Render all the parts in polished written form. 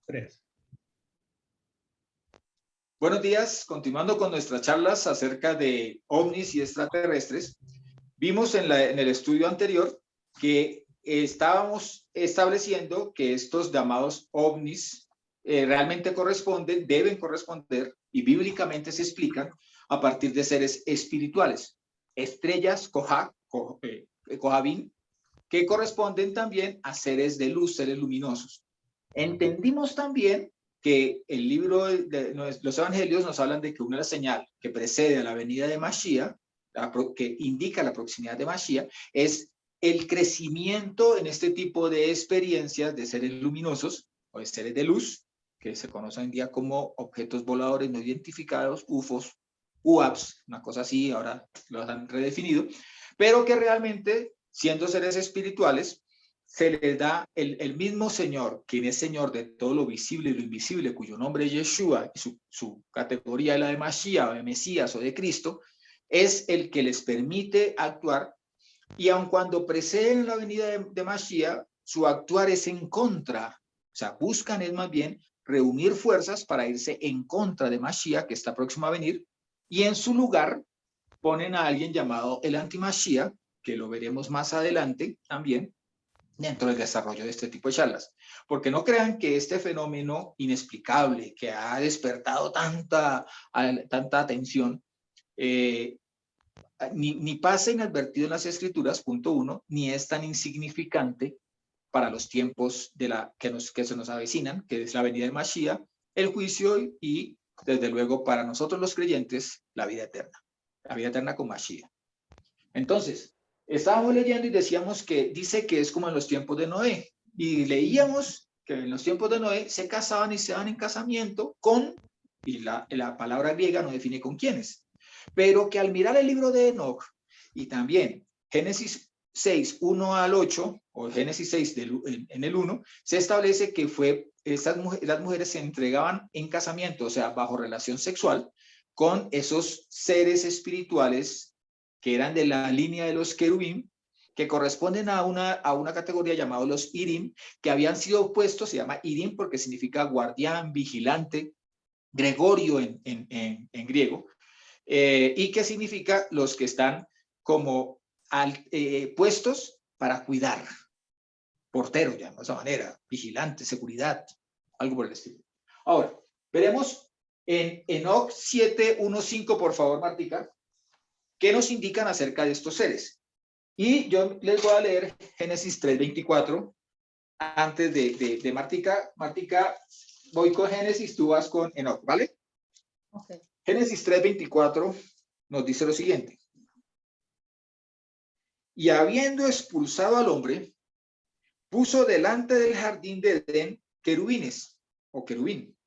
3. Buenos días, continuando con nuestras charlas acerca de ovnis y extraterrestres. Vimos en el estudio anterior que estábamos estableciendo que estos llamados ovnis realmente corresponden, deben corresponder y bíblicamente se explican a partir de seres espirituales, estrellas, Kohabim, que corresponden también a seres de luz, seres luminosos. Entendimos también que el libro de los evangelios nos hablan de que una señal que precede a la venida de Mashiach, que indica la proximidad de Mashiach, es el crecimiento en este tipo de experiencias de seres luminosos o de seres de luz, que se conocen hoy en día como objetos voladores no identificados, UFOs, UAPs, una cosa así, ahora lo han redefinido, pero que realmente, siendo seres espirituales, se les da el mismo Señor, quien es Señor de todo lo visible y lo invisible, cuyo nombre es Yeshua, y su categoría es la de Mashiach, o de Mesías o de Cristo, es el que les permite actuar, y aun cuando preceden la venida de Mashiach, su actuar es en contra, o sea, buscan es más bien reunir fuerzas para irse en contra de Mashiach, que está próximo a venir, y en su lugar ponen a alguien llamado el anti-Mashiach, que lo veremos más adelante también, dentro del desarrollo de este tipo de charlas. Porque no crean que este fenómeno inexplicable que ha despertado tanta atención, ni pasa inadvertido en las escrituras, punto uno, ni es tan insignificante para los tiempos que se nos avecinan, que es la venida de Mashiach, el juicio y, desde luego, para nosotros los creyentes, la vida eterna con Mashiach. Entonces, estábamos leyendo y decíamos que dice que es como en los tiempos de Noé. Y leíamos que en los tiempos de Noé se casaban y se daban en casamiento con, y la palabra griega no define con quiénes, pero que al mirar el libro de Enoch y también Génesis 6, 1 al 8, o Génesis 6 en el 1, se establece que las mujeres se entregaban en casamiento, o sea, bajo relación sexual, con esos seres espirituales que eran de la línea de los querubín, que corresponden a una categoría llamada los Irim, que habían sido puestos, se llama Irim porque significa guardián, vigilante, Gregorio en griego, y que significa los que están como puestos para cuidar, portero, ya de esa manera, vigilante, seguridad, algo por el estilo. Ahora, veremos en Enoch 7:1-5, por favor, Martica, ¿qué nos indican acerca de estos seres? Y yo les voy a leer Génesis 3:24 antes de Martica. Martica, voy con Génesis, tú vas con Enoch, ¿vale? Okay. Génesis 3:24 nos dice lo siguiente. Y habiendo expulsado al hombre, puso delante del jardín de Edén querubines o querubín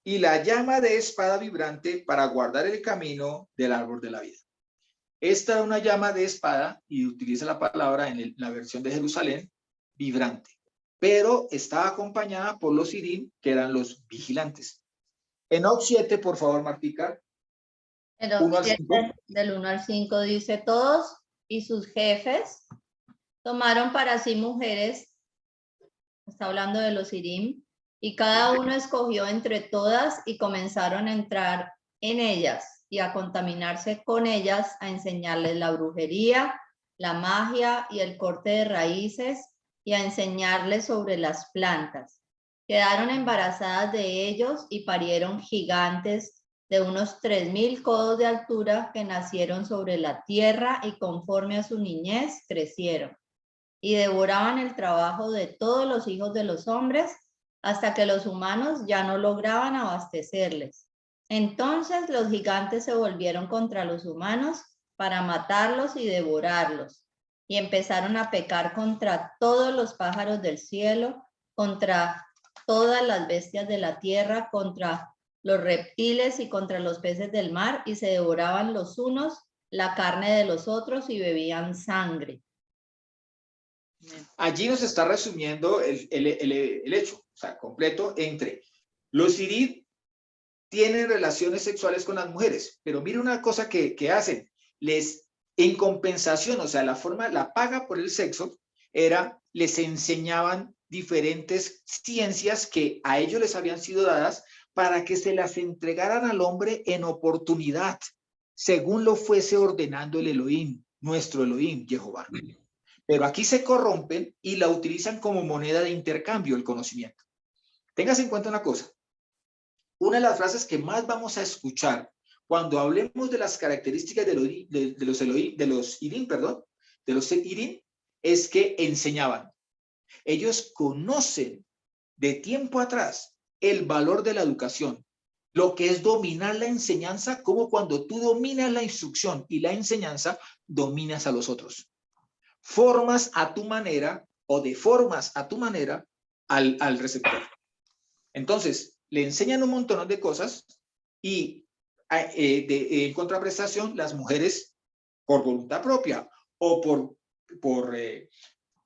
y la llama de espada vibrante para guardar el camino del árbol de la vida. Esta es una llama de espada y utiliza la palabra en la versión de Jerusalén, vibrante, pero está acompañada por los Irim, que eran los vigilantes. Enoch 7, por favor, Martica. Enoch 7, del 1 al 5 dice, todos y sus jefes tomaron para sí mujeres, está hablando de los Irim, y cada uno escogió entre todas y comenzaron a entrar en ellas y a contaminarse con ellas, a enseñarles la brujería, la magia y el corte de raíces y a enseñarles sobre las plantas. Quedaron embarazadas de ellos y parieron gigantes de unos 3,000 codos de altura que nacieron sobre la tierra y conforme a su niñez crecieron y devoraban el trabajo de todos los hijos de los hombres hasta que los humanos ya no lograban abastecerles. Entonces los gigantes se volvieron contra los humanos para matarlos y devorarlos y empezaron a pecar contra todos los pájaros del cielo, contra todas las bestias de la tierra, contra los reptiles y contra los peces del mar, y se devoraban los unos la carne de los otros y bebían sangre. Allí nos está resumiendo el hecho, o sea, completo, entre los Irim tienen relaciones sexuales con las mujeres, pero mira una cosa que hacen, en compensación, o sea, la paga por el sexo era, les enseñaban diferentes ciencias que a ellos les habían sido dadas para que se las entregaran al hombre en oportunidad, según lo fuese ordenando el Elohim, nuestro Elohim, Jehová. Pero aquí se corrompen y la utilizan como moneda de intercambio, el conocimiento. Tengas en cuenta una cosa. Una de las frases que más vamos a escuchar cuando hablemos de las características de los Irim, es que enseñaban. Ellos conocen de tiempo atrás el valor de la educación, lo que es dominar la enseñanza, como cuando tú dominas la instrucción y la enseñanza, dominas a los otros. Formas a tu manera o deformas a tu manera al receptor. Entonces, le enseñan un montón de cosas y en contraprestación, las mujeres, por voluntad propia o por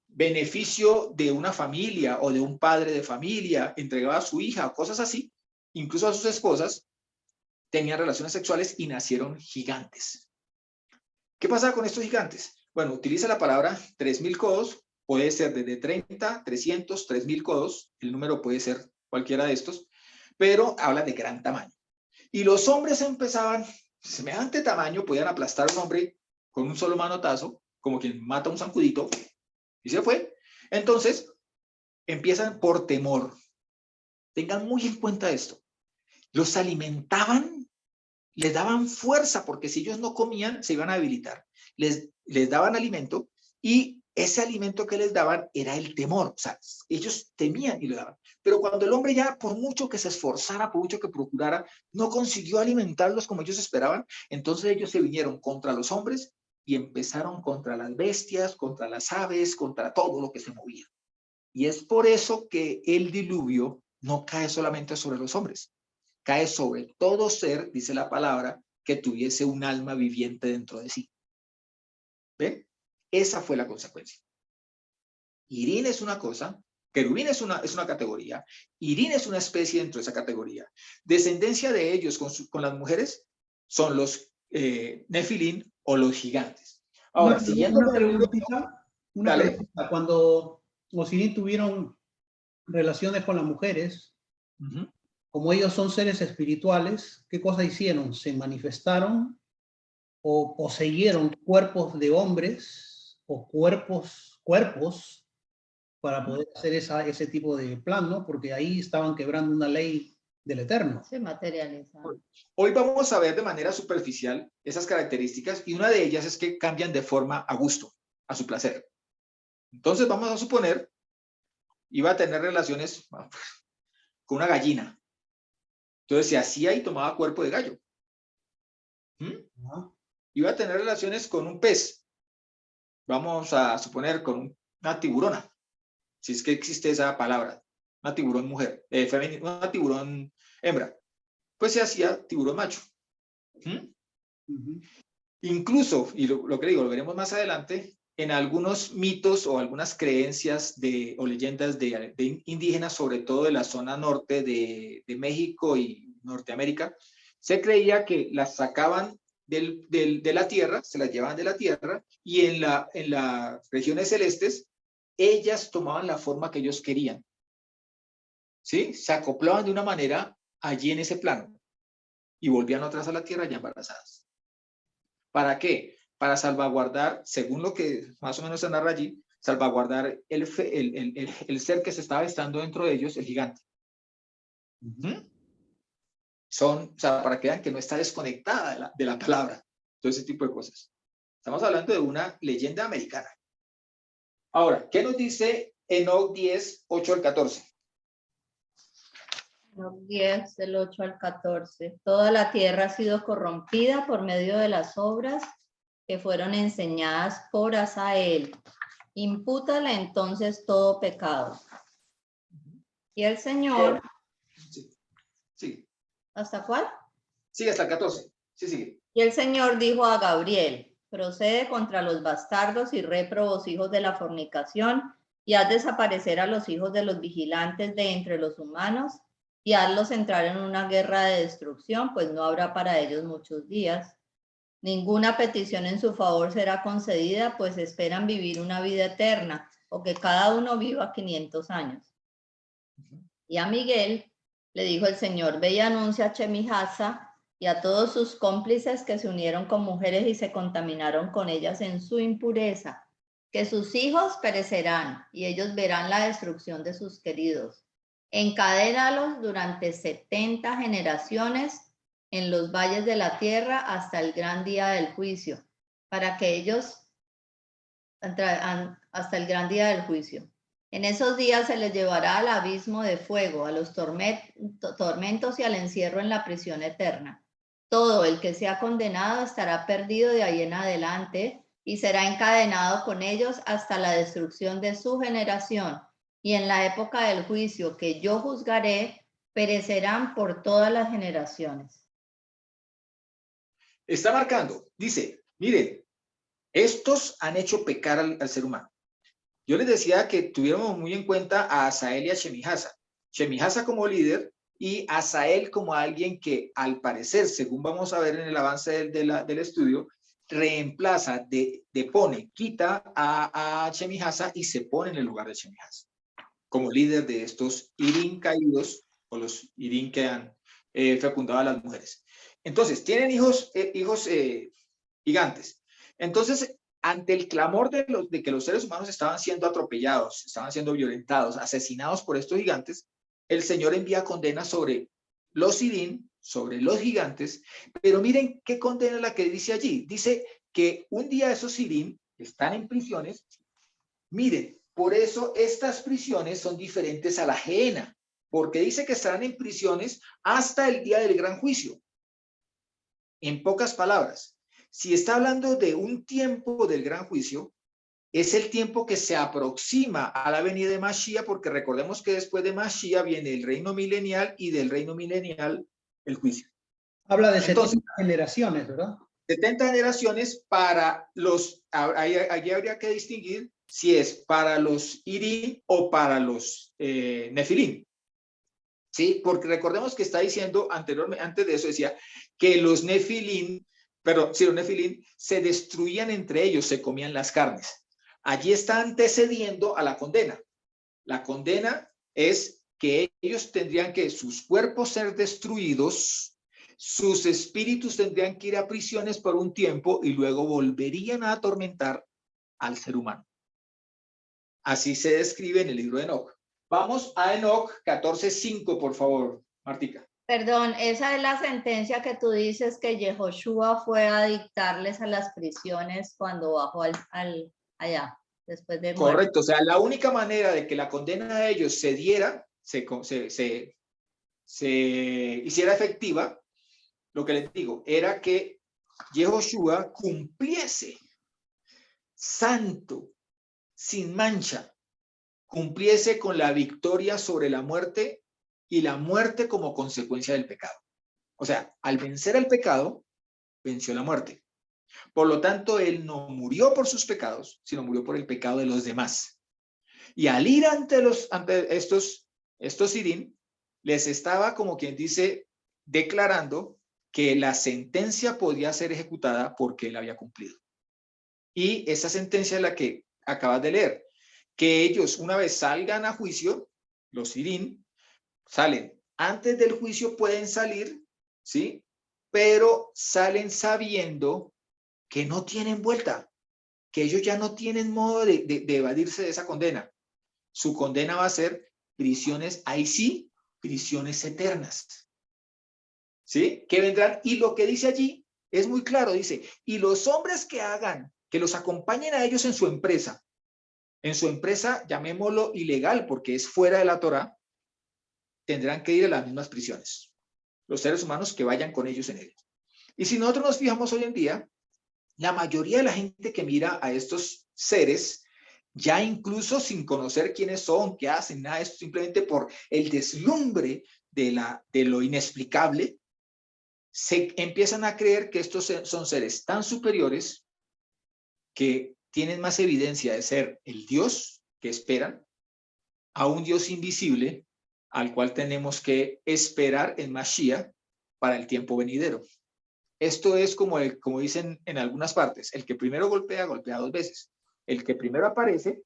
beneficio de una familia o de un padre de familia, entregaba a su hija o cosas así, incluso a sus esposas, tenían relaciones sexuales y nacieron gigantes. ¿Qué pasa con estos gigantes? Bueno, utiliza la palabra 3.000 codos, puede ser desde 30, 300, 3.000 codos, el número puede ser cualquiera de estos, pero habla de gran tamaño. Y los hombres empezaban, semejante tamaño, podían aplastar a un hombre con un solo manotazo, como quien mata un zancudito, y se fue. Entonces, empiezan por temor. Tengan muy en cuenta esto. Los alimentaban, les daban fuerza, porque si ellos no comían, se iban a debilitar. Les daban alimento y ese alimento que les daban era el temor. O sea, ellos temían y lo daban. Pero cuando el hombre ya, por mucho que se esforzara, por mucho que procurara, no consiguió alimentarlos como ellos esperaban, entonces ellos se vinieron contra los hombres y empezaron contra las bestias, contra las aves, contra todo lo que se movía. Y es por eso que el diluvio no cae solamente sobre los hombres, cae sobre todo ser, dice la palabra, que tuviese un alma viviente dentro de sí. ¿Ven? Esa fue la consecuencia. Irín es una cosa, querubín es una categoría, Irín es una especie dentro de esa categoría. Descendencia de ellos con las mujeres son los nefilín o los gigantes. Ahora, una preguntita. Cuando los Irín tuvieron relaciones con las mujeres, como ellos son seres espirituales, ¿qué cosa hicieron? ¿Se manifestaron o poseyeron cuerpos de hombres o cuerpos para poder hacer ese tipo de plan, ¿no? Porque ahí estaban quebrando una ley del Eterno. Se materializaron. Hoy vamos a ver de manera superficial esas características y una de ellas es que cambian de forma a gusto, a su placer. Entonces vamos a suponer, iba a tener relaciones con una gallina. Entonces se hacía y tomaba cuerpo de gallo. Iba a tener relaciones con un pez. Vamos a suponer con una tiburona, si es que existe esa palabra, una tiburón mujer, una tiburón hembra. Pues se hacía tiburón macho. Incluso, y lo que digo, lo veremos más adelante, en algunos mitos o algunas creencias o leyendas de indígenas, sobre todo de la zona norte de México y Norteamérica, se creía que las sacaban de la tierra, se las llevaban de la tierra, y en las regiones celestes, ellas tomaban la forma que ellos querían. ¿Sí? Se acoplaban de una manera allí en ese plano, y volvían otras a la tierra ya embarazadas. ¿Para qué? Para salvaguardar, según lo que más o menos se narra allí, salvaguardar el ser que se estaba estando dentro de ellos, el gigante. O sea, para que vean que no está desconectada de la palabra, todo ese tipo de cosas. Estamos hablando de una leyenda americana. Ahora, ¿qué nos dice Enoc 10, 8 al 14? Enoc 10, del 8 al 14. Toda la tierra ha sido corrompida por medio de las obras que fueron enseñadas por Asael. Impútale entonces todo pecado. Y el Señor... Sí. ¿Hasta cuál? Sí, hasta el 14. Sí, sigue. Y el Señor dijo a Gabriel: procede contra los bastardos y réprobos hijos de la fornicación, y haz desaparecer a los hijos de los vigilantes de entre los humanos, y hazlos entrar en una guerra de destrucción, pues no habrá para ellos muchos días. Ninguna petición en su favor será concedida, pues esperan vivir una vida eterna. o que cada uno viva 500 años. Y a Miguel le dijo el Señor, ve y anuncia a Chemihasa y a todos sus cómplices que se unieron con mujeres y se contaminaron con ellas en su impureza, que sus hijos perecerán y ellos verán la destrucción de sus queridos. Encadénalos durante 70 generaciones en los valles de la tierra hasta el gran día del juicio, para que ellos, hasta el gran día del juicio. En esos días se les llevará al abismo de fuego, a los tormentos y al encierro en la prisión eterna. Todo el que sea condenado estará perdido de ahí en adelante y será encadenado con ellos hasta la destrucción de su generación. Y en la época del juicio que yo juzgaré, perecerán por todas las generaciones. Está marcando, dice, miren, estos han hecho pecar al ser humano. Yo les decía que tuviéramos muy en cuenta a Asael y a Chemihasa. Chemihasa como líder y Asael como alguien que, al parecer, según vamos a ver en el avance del estudio, reemplaza, depone, quita a Chemihasa y se pone en el lugar de Chemihasa como líder de estos Irín caídos, o los Irín que han fecundado a las mujeres. Entonces, tienen hijos gigantes. Entonces, ante el clamor de que los seres humanos estaban siendo atropellados, estaban siendo violentados, asesinados por estos gigantes, el Señor envía condena sobre los Irín, sobre los gigantes, pero miren qué condena la que dice allí. Dice que un día esos Irín están en prisiones. Miren, por eso estas prisiones son diferentes a la Gehenna, porque dice que estarán en prisiones hasta el día del gran juicio. En pocas palabras, si está hablando de un tiempo del gran juicio, es el tiempo que se aproxima a la venida de Mashiach, porque recordemos que después de Mashiach viene el reino milenial y del reino milenial el juicio. Habla de 70 generaciones, ¿verdad? 70 generaciones para los, allí habría que distinguir si es para los Irín o para los Nefilim. ¿Sí? Porque recordemos que está diciendo anteriormente, antes de eso decía que los Nefilim, los Nefilim se destruían entre ellos, se comían las carnes. Allí está antecediendo a la condena. La condena es que ellos tendrían que sus cuerpos ser destruidos, sus espíritus tendrían que ir a prisiones por un tiempo y luego volverían a atormentar al ser humano. Así se describe en el libro de Enoc. Vamos a Enoc 14:5, por favor, Martica. Perdón, esa es la sentencia que tú dices que Yehoshua fue a dictarles a las prisiones cuando bajó allá, después de muerte. Correcto, o sea, la única manera de que la condena de ellos se diera, se hiciera efectiva, lo que les digo, era que Yehoshua cumpliese santo, sin mancha, cumpliese con la victoria sobre la muerte y la muerte como consecuencia del pecado. O sea, al vencer el pecado, venció la muerte. Por lo tanto, él no murió por sus pecados, sino murió por el pecado de los demás. Y al ir ante estos Irín, les estaba, como quien dice, declarando que la sentencia podía ser ejecutada porque él había cumplido. Y esa sentencia es la que acabas de leer, que ellos una vez salgan a juicio, los Irín, salen. Antes del juicio pueden salir, ¿sí? Pero salen sabiendo que no tienen vuelta, que ellos ya no tienen modo de evadirse de esa condena. Su condena va a ser prisiones, ahí sí, prisiones eternas. ¿Sí? Que vendrán, y lo que dice allí es muy claro, dice, y los hombres que hagan, que los acompañen a ellos en su empresa, llamémoslo ilegal porque es fuera de la Torá, tendrán que ir a las mismas prisiones. Los seres humanos que vayan con ellos en ellos. Y si nosotros nos fijamos hoy en día, la mayoría de la gente que mira a estos seres, ya incluso sin conocer quiénes son, qué hacen, nada de esto, simplemente por el deslumbre de lo inexplicable, se empiezan a creer que estos son seres tan superiores que tienen más evidencia de ser el Dios que esperan a un Dios invisible al cual tenemos que esperar en Mashiach para el tiempo venidero. Esto es como dicen en algunas partes, el que primero golpea, golpea dos veces. El que primero aparece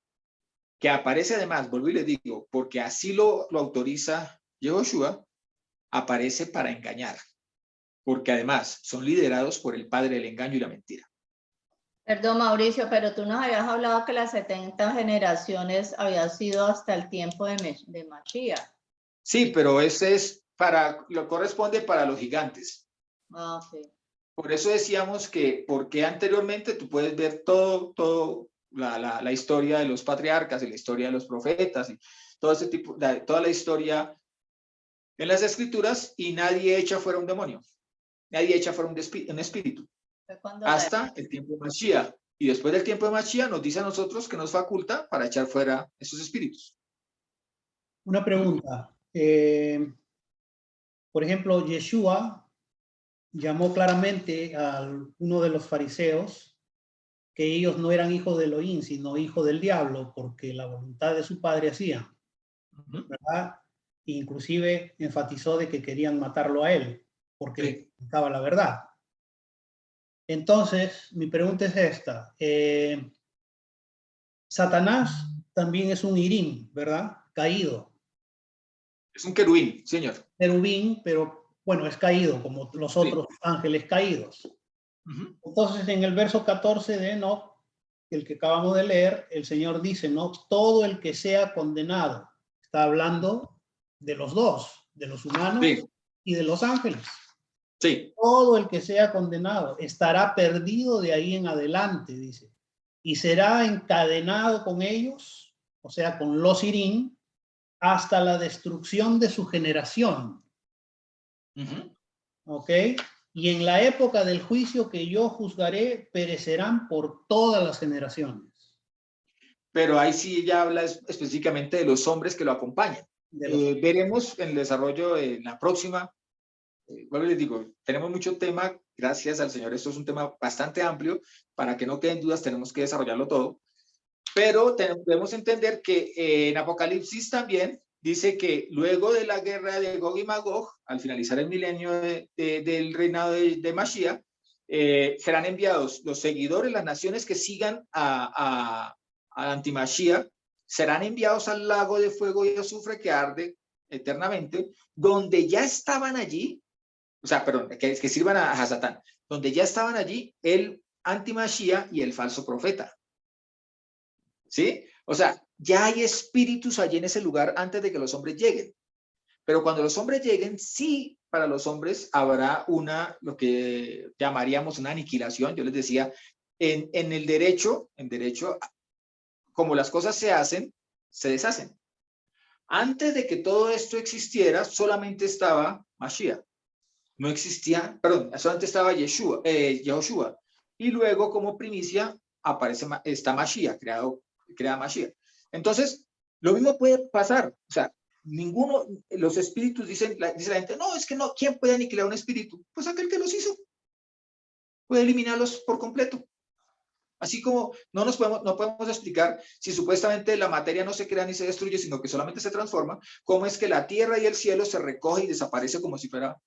que aparece además, vuelvo y les digo, porque así lo autoriza Yehoshua, aparece para engañar, porque además son liderados por el padre del engaño y la mentira. Perdón, Mauricio, pero tú nos habías hablado que las 70 generaciones había sido hasta el tiempo de Mashiach. Sí, pero ese es lo corresponde para los gigantes. Ah, ok. Por eso decíamos que, porque anteriormente tú puedes ver todo la historia de los patriarcas y la historia de los profetas y todo ese tipo, toda la historia en las escrituras, y nadie echa fuera un demonio, nadie echa fuera un espíritu, hasta el tiempo de Mashiach. Y después del tiempo de Mashiach nos dice a nosotros que nos faculta para echar fuera esos espíritus. Una pregunta. Por ejemplo, Yeshua llamó claramente a uno de los fariseos que ellos no eran hijos de Elohim, sino hijos del diablo, porque la voluntad de su padre hacían, ¿verdad? Inclusive enfatizó de que querían matarlo a él, porque contaba la verdad. Entonces, mi pregunta es esta. Satanás también es un Irim, ¿verdad? Caído. Es un querubín, señor. Querubín, pero bueno, es caído, como los otros ángeles caídos. Entonces, en el verso 14 de Enoch, el que acabamos de leer, el Señor dice, no, todo el que sea condenado. Está hablando de los dos, de los humanos y de los ángeles. Sí. Todo el que sea condenado estará perdido de ahí en adelante, dice, y será encadenado con ellos, o sea, con los Irim, hasta la destrucción de su generación. ¿Ok? Y en la época del juicio que yo juzgaré, perecerán por todas las generaciones. Pero ahí sí ya habla específicamente de los hombres que lo acompañan. Veremos en el desarrollo en la próxima. Bueno, les digo, tenemos mucho tema, gracias al Señor, esto es un tema bastante amplio, para que no queden dudas tenemos que desarrollarlo todo, pero debemos entender que en Apocalipsis también dice que luego de la guerra de Gog y Magog, al finalizar el milenio del reinado de Mashiach, serán enviados los seguidores, las naciones que sigan a Anti-Mashiach, serán enviados al lago de fuego y azufre que arde eternamente, donde ya estaban allí, o sea, perdón, que sirvan a Satán, donde ya estaban allí el Anti-Mashiach y el falso profeta. ¿Sí? O sea, ya hay espíritus allí en ese lugar antes de que los hombres lleguen. Pero cuando los hombres lleguen, sí, para los hombres habrá lo que llamaríamos una aniquilación. Yo les decía, en derecho, como las cosas se hacen, se deshacen. Antes de que todo esto existiera, solamente estaba Mashiach. No existía, perdón, solamente estaba Yehoshua. Y luego, como primicia, está Mashiach, crea Mashiach. Entonces, lo mismo puede pasar. O sea, los espíritus dice la gente, no, es que no, ¿quién puede aniquilar un espíritu? Pues aquel que los hizo. Puede eliminarlos por completo. Así como no podemos explicar si supuestamente la materia no se crea ni se destruye, sino que solamente se transforma, cómo es que la tierra y el cielo se recoge y desaparece como si fuera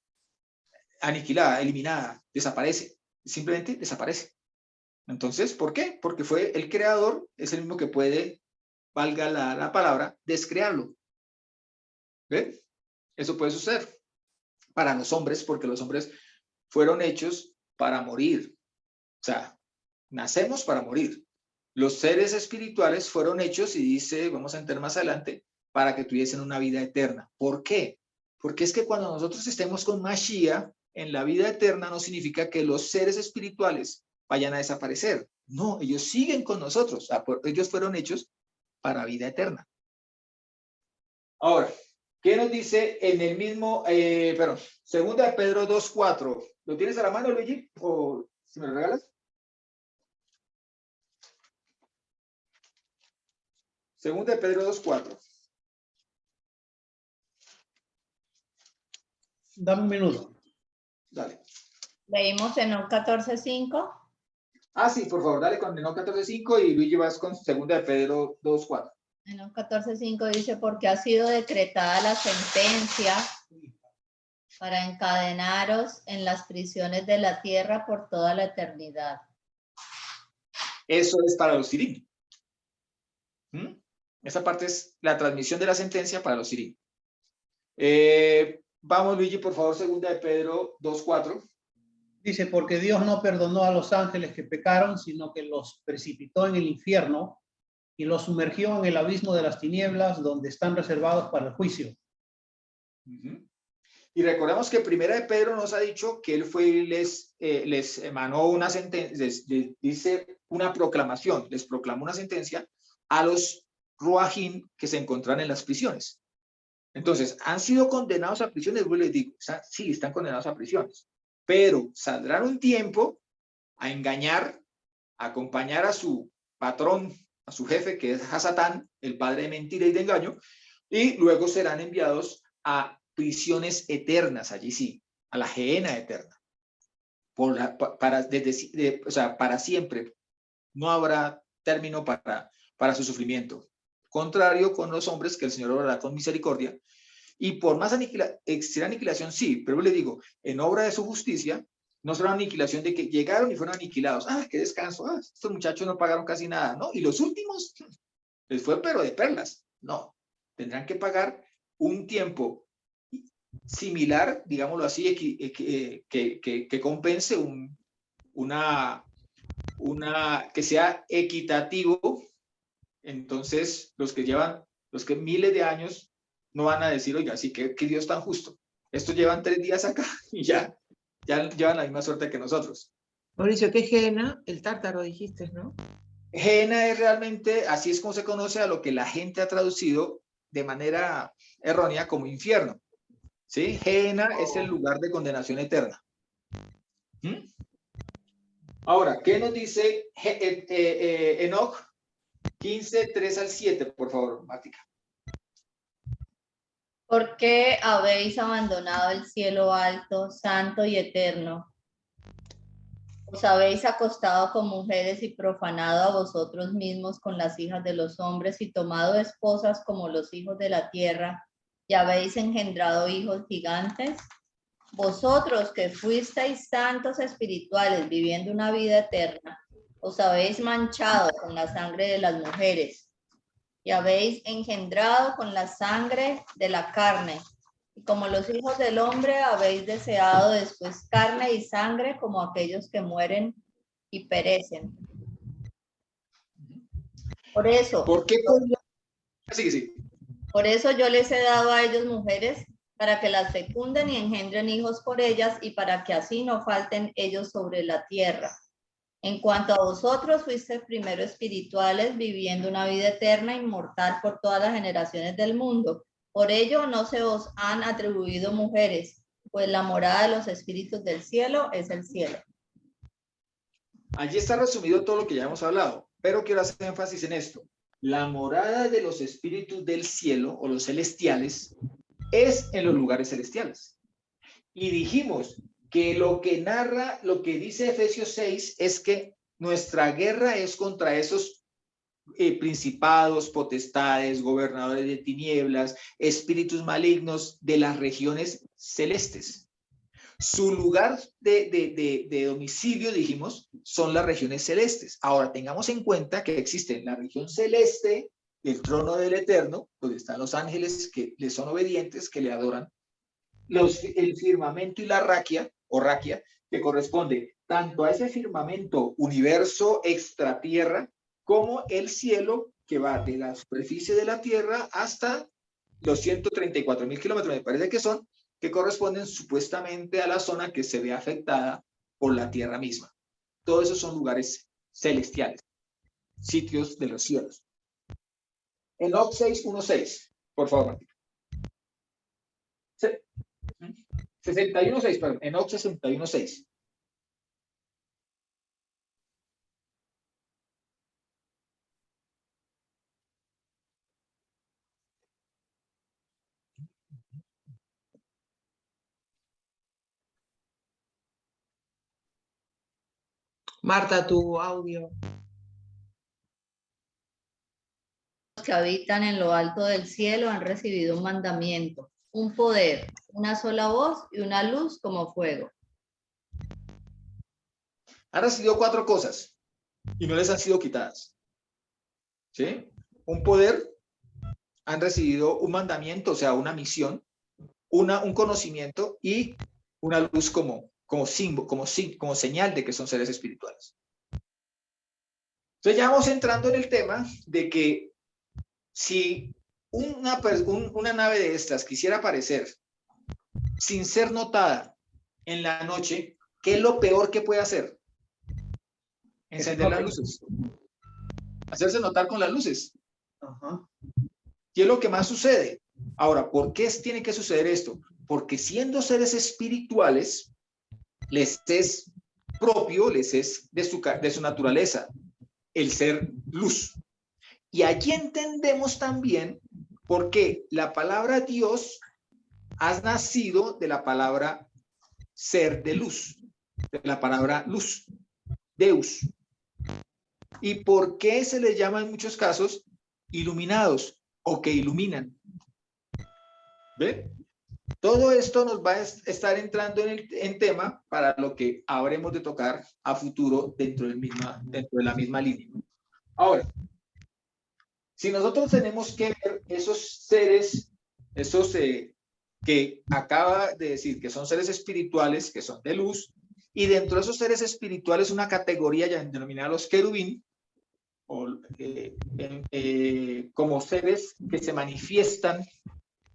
aniquilada, eliminada, desaparece, simplemente desaparece. Entonces, ¿por qué? Porque fue el creador, es el mismo que puede, valga la palabra, descrearlo. ¿Ve? Eso puede suceder para los hombres, porque los hombres fueron hechos para morir. O sea, nacemos para morir. Los seres espirituales fueron hechos, y dice, vamos a entrar más adelante, para que tuviesen una vida eterna. ¿Por qué? Porque es que cuando nosotros estemos con Mashiach, en la vida eterna no significa que los seres espirituales vayan a desaparecer. No, ellos siguen con nosotros. Ellos fueron hechos para vida eterna. Ahora, ¿qué nos dice en el mismo, segunda de Pedro 2:4? ¿Lo tienes a la mano, Luigi? ¿O si me lo regalas? Segunda de Pedro 2:4. Dame un minuto. Dale. Leímos en Enoch 14:5. Ah, sí, por favor, dale con Enoch 14:5 y Luigi vas con segunda de Pedro 2:4. Enoch 14:5 dice, porque ha sido decretada la sentencia para encadenaros en las prisiones de la tierra por toda la eternidad. Eso es para los Sirim. ¿Mm? Esa parte es la transmisión de la sentencia para los sirim. Vamos, Luigi, por favor, segunda de Pedro 2:4. Dice, porque Dios no perdonó a los ángeles que pecaron, sino que los precipitó en el infierno y los sumergió en el abismo de las tinieblas, donde están reservados para el juicio. Y recordemos que Primera de Pedro nos ha dicho que él fue y les emanó una sentencia, les dice una proclamación, les proclamó una sentencia a los ruajim que se encuentran en las prisiones. Entonces, ¿han sido condenados a prisiones? Yo les digo, sí, están condenados a prisiones, pero saldrán un tiempo a engañar, a acompañar a su patrón, a su jefe, que es Hasatán, el padre de mentira y de engaño, y luego serán enviados a prisiones eternas, allí sí, a la gehenna eterna, para siempre. No habrá término para su sufrimiento. Contrario con los hombres, que el Señor obrará con misericordia, y por más extrema aniquilación, sí, pero le digo, en obra de su justicia, no será una aniquilación de que llegaron y fueron aniquilados. Qué descanso, estos muchachos no pagaron casi nada, ¿no? Y los últimos, les fue pero de perlas. No, tendrán que pagar un tiempo similar, digámoslo así, que compense que sea equitativo. Entonces, los que miles de años no van a decir, oiga, sí, que Dios tan justo. Estos llevan 3 días acá y ya llevan la misma suerte que nosotros. Mauricio, ¿qué es gehenna? El tártaro dijiste, ¿no? Gehenna es realmente, así es como se conoce a lo que la gente ha traducido de manera errónea como infierno. ¿Sí? Gehenna es el lugar de condenación eterna. Ahora, ¿qué nos dice Enoc 15, 3 al 7, por favor, Mática? ¿Por qué habéis abandonado el cielo alto, santo y eterno? Os habéis acostado con mujeres y profanado a vosotros mismos con las hijas de los hombres y tomado esposas como los hijos de la tierra, y habéis engendrado hijos gigantes. Vosotros que fuisteis santos espirituales viviendo una vida eterna, os habéis manchado con la sangre de las mujeres y habéis engendrado con la sangre de la carne. Y como los hijos del hombre habéis deseado después carne y sangre como aquellos que mueren y perecen. Por eso, ¿por qué? Sí. Por eso yo les he dado a ellos mujeres para que las fecunden y engendren hijos por ellas y para que así no falten ellos sobre la tierra. En cuanto a vosotros, fuisteis primero espirituales, viviendo una vida eterna, inmortal por todas las generaciones del mundo. Por ello no se os han atribuido mujeres, pues la morada de los espíritus del cielo es el cielo. Allí está resumido todo lo que ya hemos hablado, pero quiero hacer énfasis en esto. La morada de los espíritus del cielo o los celestiales es en los lugares celestiales. Y dijimos que lo que narra, lo que dice Efesios 6 es que nuestra guerra es contra esos principados, potestades, gobernadores de tinieblas, espíritus malignos de las regiones celestes. Su lugar de domicilio, dijimos, son las regiones celestes. Ahora, tengamos en cuenta que existe la región celeste, el trono del Eterno, donde están los ángeles que le son obedientes, que le adoran, el firmamento y la raquia, que corresponde tanto a ese firmamento universo extratierra, como el cielo, que va de la superficie de la tierra hasta los 134.000 kilómetros, me parece que son, que corresponden supuestamente a la zona que se ve afectada por la tierra misma. Todos esos son lugares celestiales, sitios de los cielos. Enoc 6:1-6, por favor. 61:6, perdón, Enoc 61:6. Marta, tu audio. Los que habitan en lo alto del cielo han recibido un mandamiento, un poder, una sola voz y una luz como fuego. Han recibido 4 cosas y no les han sido quitadas. ¿Sí? Un poder, han recibido un mandamiento, o sea, una misión, un conocimiento y una luz como símbolo, como señal de que son seres espirituales. Entonces ya vamos entrando en el tema de que si una nave de estas quisiera aparecer sin ser notada en la noche, ¿qué es lo peor que puede hacer? Encender las luces. Hacerse notar con las luces. Ajá. ¿Qué es lo que más sucede? Ahora, ¿por qué tiene que suceder esto? Porque siendo seres espirituales, les es propio, les es de su naturaleza, el ser luz. Y allí entendemos también por qué la palabra Dios ha nacido de la palabra ser de luz, de la palabra luz, Deus. ¿Y por qué se les llama en muchos casos iluminados o que iluminan? ¿Ven? Todo esto nos va a estar entrando en tema para lo que habremos de tocar a futuro dentro de la misma línea. Ahora, si nosotros tenemos que ver esos seres, que acaba de decir que son seres espirituales, que son de luz, y dentro de esos seres espirituales una categoría ya denominada los querubín, como seres que se manifiestan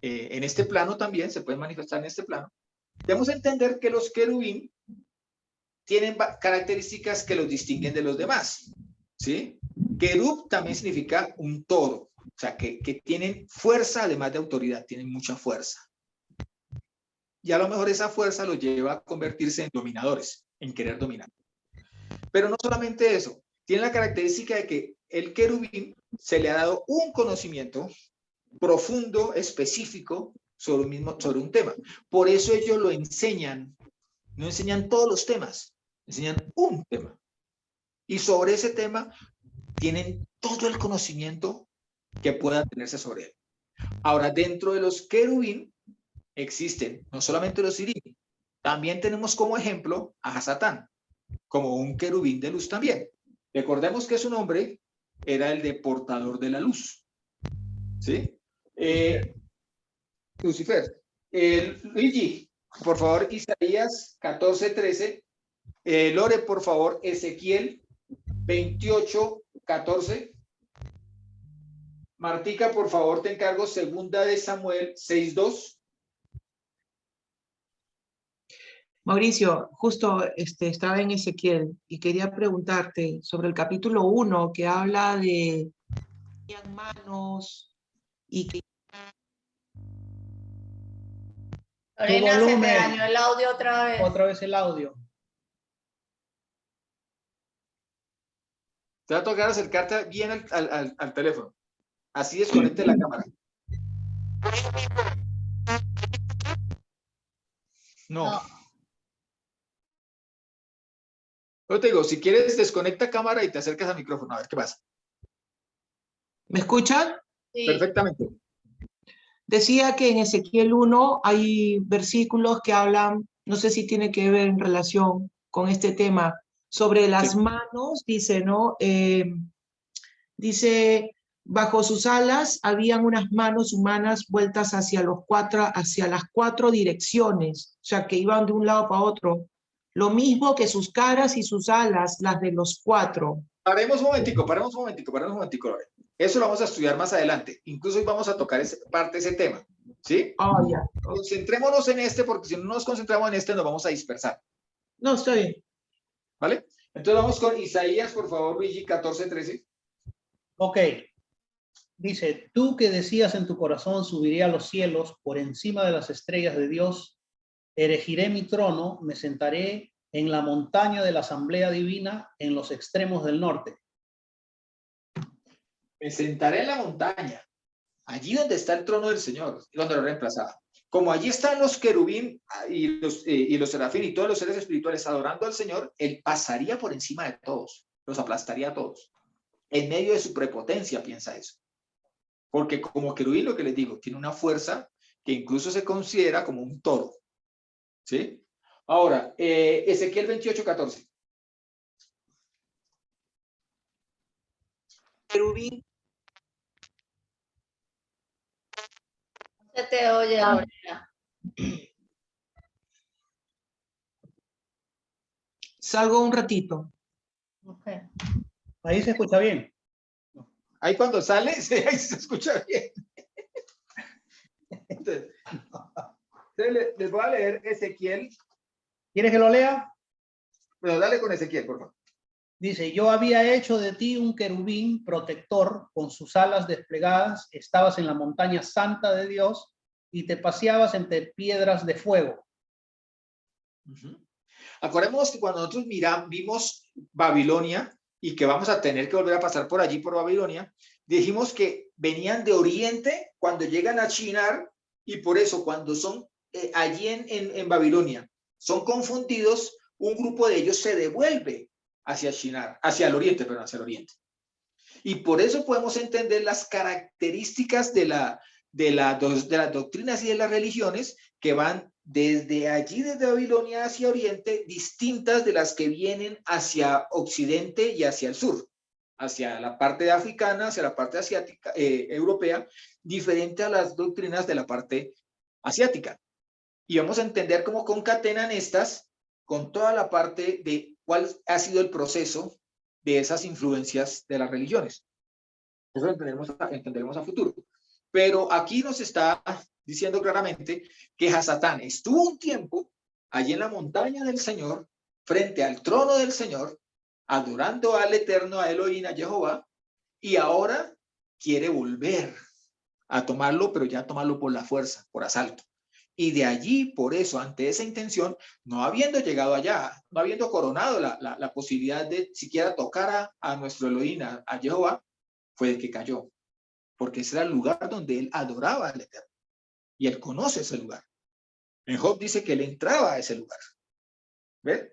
en este plano también, se pueden manifestar en este plano. Debemos entender que los querubín tienen características que los distinguen de los demás, ¿sí? Querub también significa un todo, o sea, que tienen fuerza además de autoridad, tienen mucha fuerza. Y a lo mejor esa fuerza los lleva a convertirse en dominadores, en querer dominar. Pero no solamente eso, tiene la característica de que el querubín se le ha dado un conocimiento profundo, específico, sobre un tema. Por eso ellos lo enseñan, no enseñan todos los temas, enseñan un tema. Y sobre ese tema tienen todo el conocimiento que pueda tenerse sobre él. Ahora, dentro de los querubín existen no solamente los sirim, también tenemos como ejemplo a Satán, como un querubín de luz también. Recordemos que su nombre era el de portador de la luz. ¿Sí? Lucifer. Luigi, por favor, Isaías 14:13. Lore, por favor, Ezequiel 28:14. Martica, por favor, te encargo segunda de Samuel 6:2. Mauricio, justo estaba en Ezequiel y quería preguntarte sobre el capítulo 1 que habla de manos y que... Lorena, se te dañó el audio otra vez. Otra vez el audio. Te va a tocar acercarte bien al teléfono. Así desconecte la cámara. No. Yo te digo, si quieres, desconecta cámara y te acercas al micrófono. A ver qué pasa. ¿Me escuchan? Sí. Perfectamente. Decía que en Ezequiel 1 hay versículos que hablan, no sé si tiene que ver en relación con este tema, sobre las manos, dice, ¿no? Dice, bajo sus alas habían unas manos humanas vueltas hacia las cuatro direcciones, o sea, que iban de un lado para otro. Lo mismo que sus caras y sus alas, las de los cuatro. Paremos un momentico, Lore. Eso lo vamos a estudiar más adelante. Incluso hoy vamos a tocar parte de ese tema. ¿Sí? Oh, ya. Concentrémonos en este, porque si no nos concentramos en este, nos vamos a dispersar. No, está bien. ¿Vale? Entonces vamos con Isaías, por favor, Luigi, 14:13. Ok. Dice, tú que decías en tu corazón, subiré a los cielos por encima de las estrellas de Dios, erigiré mi trono, me sentaré en la montaña de la asamblea divina en los extremos del norte. Me sentaré en la montaña, allí donde está el trono del Señor, donde lo reemplazaba. Como allí están los querubín y los serafín y todos los seres espirituales adorando al Señor, Él pasaría por encima de todos, los aplastaría a todos. En medio de su prepotencia piensa eso. Porque como querubín, lo que les digo, tiene una fuerza que incluso se considera como un toro. ¿Sí? Ahora, Ezequiel 28:14. Querubín. Se te oye, Lorena. Salgo un ratito. Okay. Ahí se escucha bien. Ahí cuando sale, sí, ahí se escucha bien. Entonces, les voy a leer Ezequiel. ¿Quieres que lo lea? Pero dale con Ezequiel, por favor. Dice, yo había hecho de ti un querubín protector con sus alas desplegadas, estabas en la montaña santa de Dios y te paseabas entre piedras de fuego. Acordémonos que cuando nosotros vimos Babilonia y que vamos a tener que volver a pasar por allí, por Babilonia, dijimos que venían de Oriente cuando llegan a Shinar y por eso cuando son allí en Babilonia, son confundidos, un grupo de ellos se devuelve hacia Shinar, hacia el Oriente, perdón, hacia el Oriente. Y por eso podemos entender las características de las doctrinas y de las religiones que van desde allí, desde Babilonia hacia Oriente, distintas de las que vienen hacia Occidente y hacia el sur, hacia la parte africana, hacia la parte asiática, europea, diferente a las doctrinas de la parte asiática. Y vamos a entender cómo concatenan estas con toda la parte de cuál ha sido el proceso de esas influencias de las religiones. Eso lo entenderemos a futuro. Pero aquí nos está diciendo claramente que Hasatán estuvo un tiempo allí en la montaña del Señor, frente al trono del Señor, adorando al Eterno, a Elohim, a Jehová, y ahora quiere volver a tomarlo, pero ya tomarlo por la fuerza, por asalto. Y de allí, por eso, ante esa intención, no habiendo llegado allá, no habiendo coronado la posibilidad de siquiera tocar a nuestro Elohim, a Jehová, fue el que cayó. Porque ese era el lugar donde él adoraba al Eterno. Y él conoce ese lugar. En Job dice que él entraba a ese lugar. ¿Ves?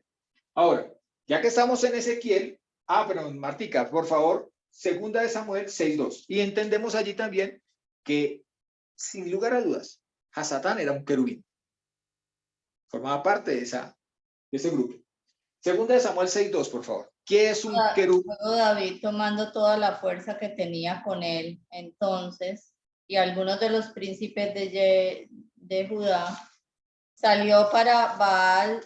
Ahora, ya que estamos en Ezequiel, pero Martica, por favor, 2 de Samuel 6:2. Y entendemos allí también que, sin lugar a dudas, Hasatán era un querubín. Formaba parte de ese grupo. 2 de Samuel 6:2, por favor. ¿Qué es un querubín? David, tomando toda la fuerza que tenía con él entonces, y algunos de los príncipes de Judá, salió para Baal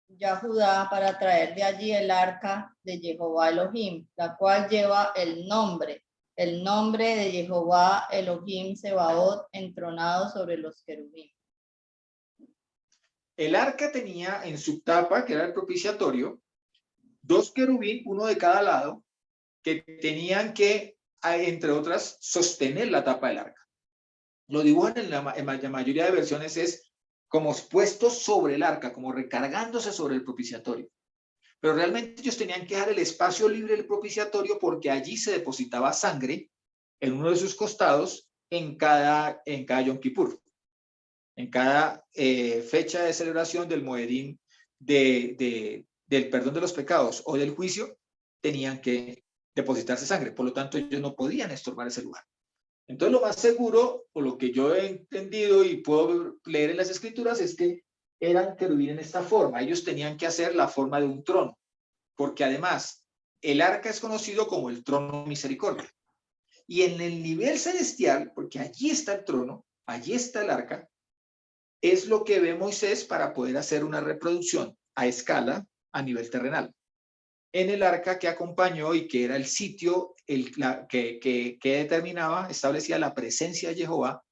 Yahudá para traer de allí el arca de Jehová Elohim, la cual lleva el nombre de Jehová Elohim Sebaot, entronado sobre los querubín. El arca tenía en su tapa, que era el propiciatorio, 2 querubín, uno de cada lado, que tenían que, entre otras, sostener la tapa del arca. Lo dibujan en la mayoría de versiones es como puestos sobre el arca, como recargándose sobre el propiciatorio. Pero realmente ellos tenían que dejar el espacio libre del propiciatorio porque allí se depositaba sangre en uno de sus costados en cada Yom Kippur. En cada fecha de celebración del Moedín del perdón de los pecados o del juicio, tenían que depositarse sangre. Por lo tanto, ellos no podían estorbar ese lugar. Entonces, lo más seguro, o lo que yo he entendido y puedo leer en las escrituras, es que eran querubín en esta forma. Ellos tenían que hacer la forma de un trono, porque además, el arca es conocido como el trono de misericordia. Y en el nivel celestial, porque allí está el trono, allí está el arca, es lo que ve Moisés para poder hacer una reproducción a escala a nivel terrenal. En el arca que acompañó y que era el sitio que determinaba, establecía la presencia de Jehová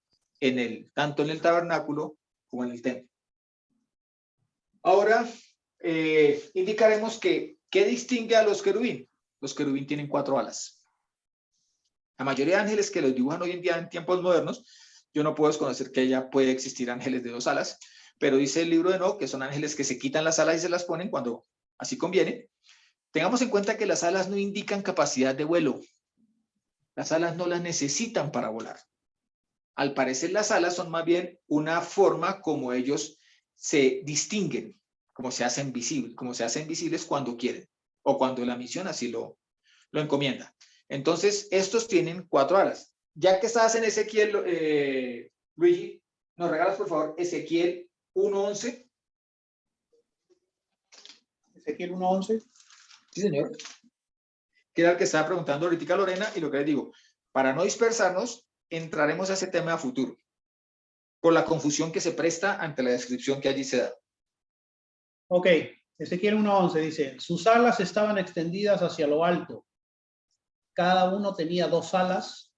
tanto en el tabernáculo como en el templo. Ahora, indicaremos ¿qué distingue a los querubín? Los querubín tienen 4 alas. La mayoría de ángeles que los dibujan hoy en día en tiempos modernos, yo no puedo desconocer que ya puede existir ángeles de 2 alas, pero dice el libro de Enoc que son ángeles que se quitan las alas y se las ponen cuando así conviene. Tengamos en cuenta que las alas no indican capacidad de vuelo. Las alas no las necesitan para volar. Al parecer, las alas son más bien una forma como ellos se distinguen, como se hacen visibles cuando quieren o cuando la misión así lo encomienda. Entonces, estos tienen 4 alas. Ya que estás en Ezequiel, Luigi, ¿nos regalas, por favor, Ezequiel 1:11? Ezequiel 1:11. Sí, señor. Que era el que estaba preguntando ahorita Lorena, y lo que les digo, para no dispersarnos, entraremos a ese tema a futuro. por la confusión que se presta ante la descripción que allí se da. Ok, Ezequiel 1:11 dice, sus alas estaban extendidas hacia lo alto. Cada uno tenía 2 alas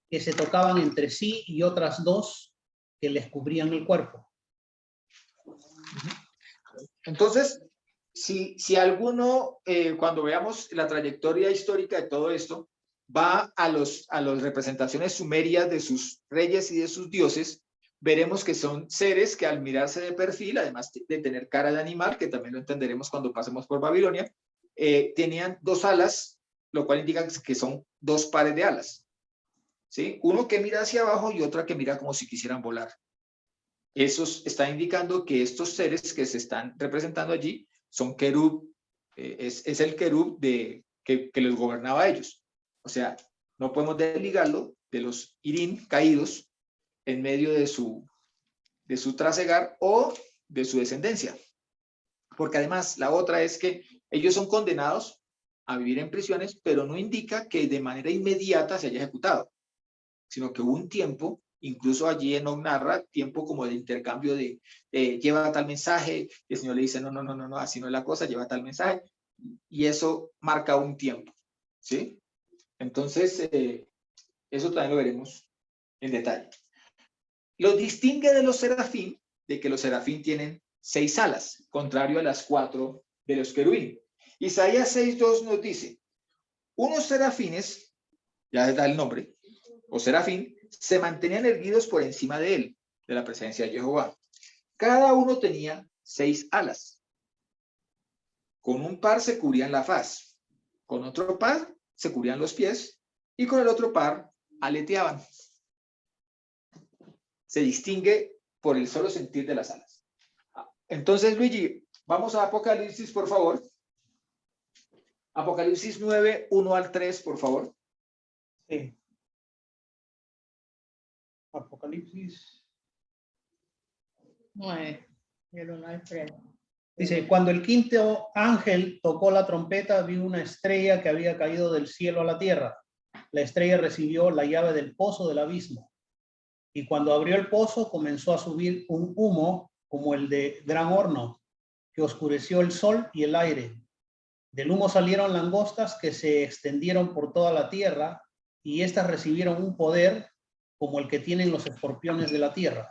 que se tocaban entre sí y otras 2 que les cubrían el cuerpo. Entonces, si alguno, cuando veamos la trayectoria histórica de todo esto, va a las representaciones sumerias de sus reyes y de sus dioses, veremos que son seres que al mirarse de perfil, además de tener cara de animal, que también lo entenderemos cuando pasemos por Babilonia, tenían 2 alas, lo cual indica que son 2 pares de alas, ¿sí? Uno que mira hacia abajo y otra que mira como si quisieran volar. Eso está indicando que estos seres que se están representando allí son querub, es el querub que les gobernaba a ellos. O sea, no podemos desligarlo de los Irim caídos en medio de su trasegar o de su descendencia. Porque además la otra es que ellos son condenados a vivir en prisiones, pero no indica que de manera inmediata se haya ejecutado, sino que hubo un tiempo, incluso allí Enoc narra, tiempo como de intercambio de lleva tal mensaje, y el Señor le dice, no, así no es la cosa, lleva tal mensaje, y eso marca un tiempo, ¿sí? Entonces, eso también lo veremos en detalle. Lo distingue de los serafín, de que los serafín tienen 6 alas, contrario a las 4 de los querubín. Isaías 6:2 nos dice, unos serafines, ya da el nombre, o serafín, se mantenían erguidos por encima de él, de la presencia de Jehová. Cada uno tenía 6 alas. Con un par se cubrían la faz, con otro par se cubrían los pies y con el otro par aleteaban. Se distingue por el solo sentir de las alas. Entonces, Luigi, vamos a Apocalipsis, por favor. Apocalipsis 9, 1 al 3, por favor. Sí. Apocalipsis 9, el 1 al 3. dice, cuando el quinto ángel tocó la trompeta, vi una estrella que había caído del cielo a la tierra. La estrella recibió la llave del pozo del abismo. Y cuando abrió el pozo, comenzó a subir un humo como el de gran horno, que oscureció el sol y el aire. Del humo salieron langostas que se extendieron por toda la tierra, y éstas recibieron un poder como el que tienen los escorpiones de la tierra.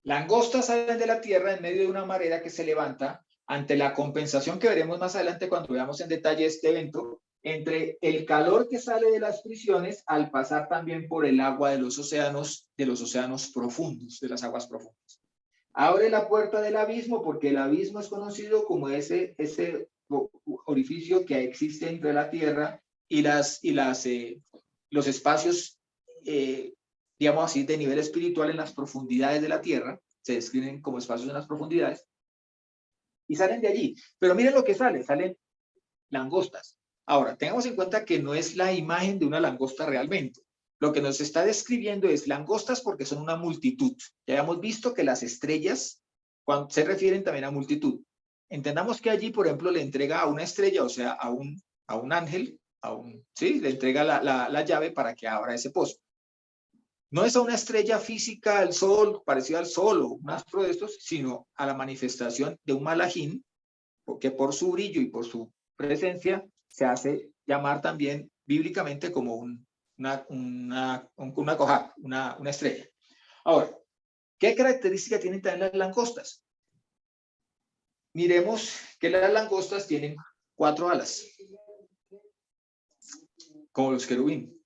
Langostas salen de la tierra en medio de una marea que se levanta ante la compensación que veremos más adelante cuando veamos en detalle este evento, entre el calor que sale de las prisiones al pasar también por el agua de los océanos profundos, de las aguas profundas. Abre la puerta del abismo, porque el abismo es conocido como ese orificio que existe entre la tierra y los espacios, digamos así, de nivel espiritual en las profundidades de la tierra. Se describen como espacios en las profundidades. Y salen de allí. Pero miren lo que salen langostas. Ahora, tengamos en cuenta que no es la imagen de una langosta realmente. Lo que nos está describiendo es langostas porque son una multitud. Ya hemos visto que las estrellas se refieren también a multitud. Entendamos que allí, por ejemplo, le entrega a una estrella, o sea, a un ángel, ¿sí? Le entrega la llave para que abra ese pozo. No es a una estrella física, al sol, parecida al sol o un astro de estos, sino a la manifestación de un malajín, que por su brillo y por su presencia se hace llamar también bíblicamente como una estrella. Ahora, ¿qué característica tienen también las langostas? Miremos que las langostas tienen 4 alas, como los querubín.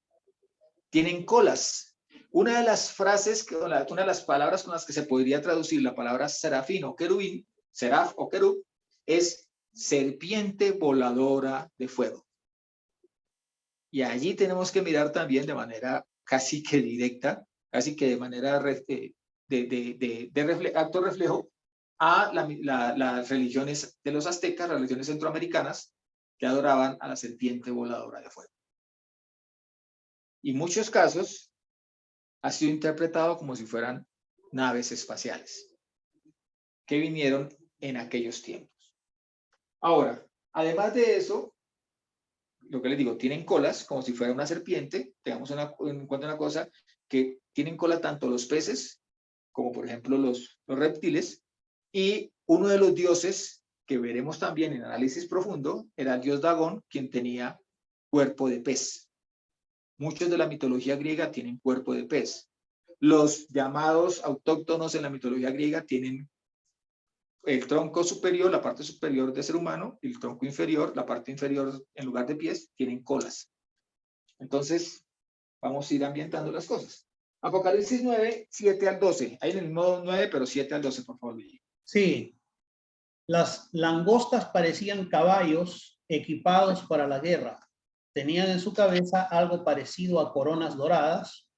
Tienen colas. Una de las frases, una de las palabras con las que se podría traducir la palabra serafín o querubín, seraf o querub, es serpiente voladora de fuego. Y allí tenemos que mirar también de manera casi que directa, casi que de manera acto reflejo a las religiones de los aztecas, las religiones centroamericanas, que adoraban a la serpiente voladora de fuego. Y en muchos casos ha sido interpretado como si fueran naves espaciales que vinieron en aquellos tiempos. Ahora, además de eso, lo que les digo, tienen colas como si fuera una serpiente. Tengamos en cuenta una cosa, que tienen cola tanto los peces como por ejemplo los reptiles, y uno de los dioses que veremos también en análisis profundo era el dios Dagón, quien tenía cuerpo de pez. Muchos de la mitología griega tienen cuerpo de pez. Los llamados autóctonos en la mitología griega tienen el tronco superior, la parte superior del ser humano, y el tronco inferior, la parte inferior en lugar de pies, tienen colas. Entonces, vamos a ir ambientando las cosas. Apocalipsis 9, 7 al 12. Ahí en el mismo 9, pero 7 al 12, por favor, Luigi. Sí, las langostas parecían caballos equipados para la guerra. Tenían en su cabeza algo parecido a coronas doradas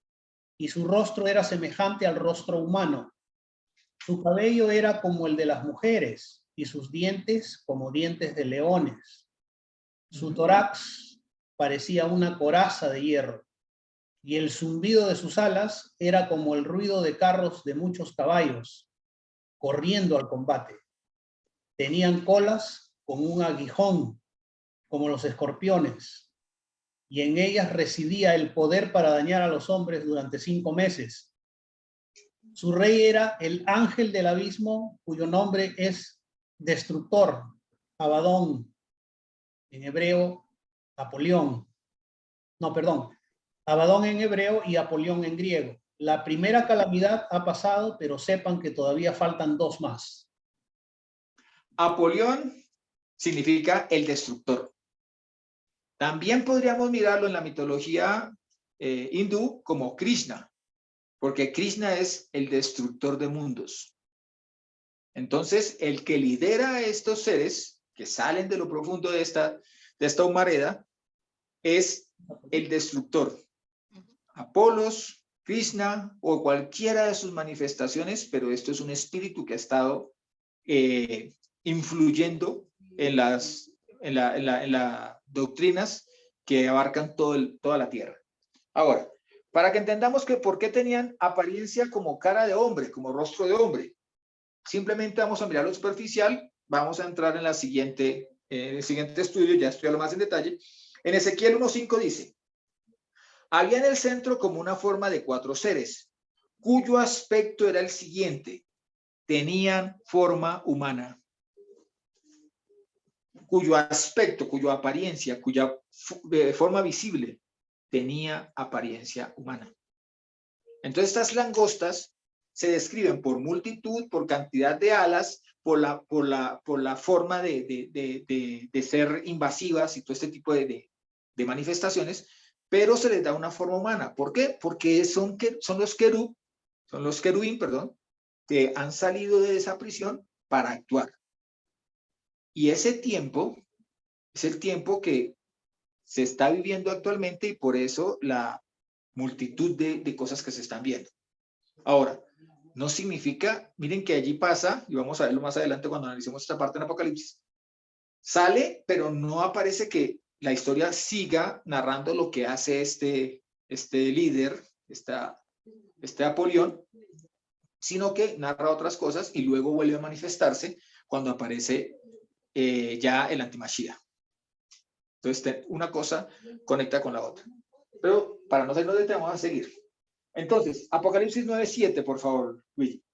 y su rostro era semejante al rostro humano. Su cabello era como el de las mujeres y sus dientes como dientes de leones. Su tórax parecía una coraza de hierro y el zumbido de sus alas era como el ruido de carros de muchos caballos corriendo al combate. Tenían colas con un aguijón, como los escorpiones, y en ellas residía el poder para dañar a los hombres durante 5 meses. Su rey era el ángel del abismo, cuyo nombre es Destructor, Abadón, en hebreo, Apolión. No, perdón, Abadón en hebreo y Apolión en griego. La primera calamidad ha pasado, pero sepan que todavía faltan 2 más. Apolión significa el destructor. También podríamos mirarlo en la mitología hindú como Krishna, porque Krishna es el destructor de mundos. Entonces, el que lidera a estos seres que salen de lo profundo de esta humareda es el destructor. Apolos, Krishna o cualquiera de sus manifestaciones, pero esto es un espíritu que ha estado influyendo en las doctrinas que abarcan toda la tierra. Ahora, para que entendamos que por qué tenían apariencia como cara de hombre, como rostro de hombre, simplemente vamos a mirar lo superficial, vamos a entrar en el siguiente estudio, ya estudiarlo más en detalle. En Ezequiel 1:5 dice: había en el centro como una forma de 4 seres, cuyo aspecto era el siguiente: tenían forma humana. Cuyo aspecto, cuya apariencia, cuya forma visible tenía apariencia humana. Entonces estas langostas se describen por multitud, por cantidad de alas, por la forma de ser invasivas y todo este tipo de manifestaciones, pero se les da una forma humana. ¿Por qué? Porque son los querubín, que han salido de esa prisión para actuar. Y ese tiempo es el tiempo que se está viviendo actualmente y por eso la multitud de cosas que se están viendo. Ahora, no significa, miren que allí pasa, y vamos a verlo más adelante cuando analicemos esta parte en Apocalipsis, sale, pero no aparece que la historia siga narrando lo que hace este líder, este Apolión, sino que narra otras cosas y luego vuelve a manifestarse cuando aparece ya el antimachía. Entonces, una cosa conecta con la otra. Pero para no salirnos de tema, vamos a seguir. Entonces, Apocalipsis 9:7, por favor, Luigi.